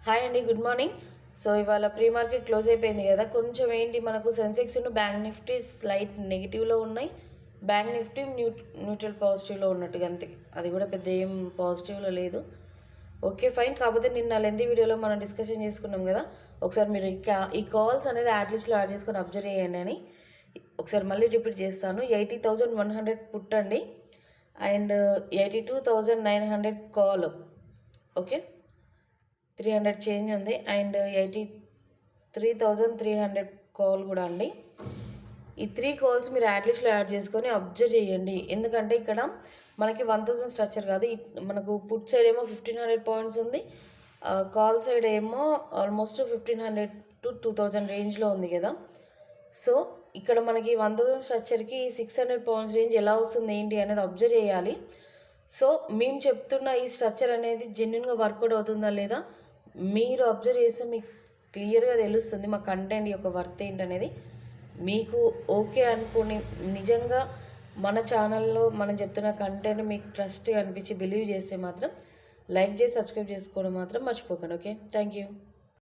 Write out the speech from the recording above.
Hi అండి, good morning. So ఇవాళ pre market close అయిపోయింది కదా. కొంచెం ఏంటి మనకు సెన్సెక్స్ బ్యాంక్ నిఫ్టీ స్లైట్ నెగిటివ్లో ఉన్నాయి. బ్యాంక్ నిఫ్టీ న్యూట్రల్ పాజిటివ్లో ఉన్నట్టుగా, అంతే. అది కూడా పెద్ద ఏం పాజిటివ్లో లేదు. Okay, fine. కాకపోతే నిన్న లెంతీ వీడియోలో మనం డిస్కషన్ చేసుకున్నాం కదా. ఒకసారి మీరు ఈ కాల్స్ అనేది యాడ్లిస్ట్లో యాడ్ చేసుకొని అబ్జర్వ్ చేయండి అని ఒకసారి మళ్ళీ రిపీట్ చేస్తాను. 80,100 పుట్ అండి, అండ్ 82,900 కాల్. ఓకే, 300 చేంజ్ ఉంది, అండ్ 83,300 కాల్ కూడా అండి. ఈ 3 కాల్స్ మీరు యాడ్లిస్ట్లో యాడ్ చేసుకొని అబ్జర్వ్ చేయండి. ఎందుకంటే ఇక్కడ మనకి 1000 స్ట్రక్చర్ కాదు, మనకు పుట్ సైడ్ ఏమో 1500 పాయింట్స్ ఉంది, కాల్ సైడ్ ఏమో ఆల్మోస్ట్ 1500 to 2000 రేంజ్లో ఉంది కదా. సో ఇక్కడ మనకి 1000 స్ట్రక్చర్కి 600 పాయింట్స్ రేంజ్ ఎలా వస్తుంది ఏంటి అనేది అబ్జర్వ్ చేయాలి. సో మేము చెప్తున్న ఈ స్ట్రక్చర్ అనేది జెన్యున్గా వర్కౌట్ అవుతుందా లేదా మీరు అబ్జర్వ్ చేస్తే మీకు క్లియర్గా తెలుస్తుంది మా కంటెంట్ యొక్క వర్త్ ఏంటనేది. మీకు ఓకే అనుకుని నిజంగా మన ఛానల్లో మనం చెప్తున్న కంటెంట్ మీకు ట్రస్ట్ అనిపించి బిలీవ్ చేస్తే మాత్రం లైక్ చేసి సబ్స్క్రైబ్ చేసుకోవడం మాత్రం మర్చిపోకండి. Okay, thank you.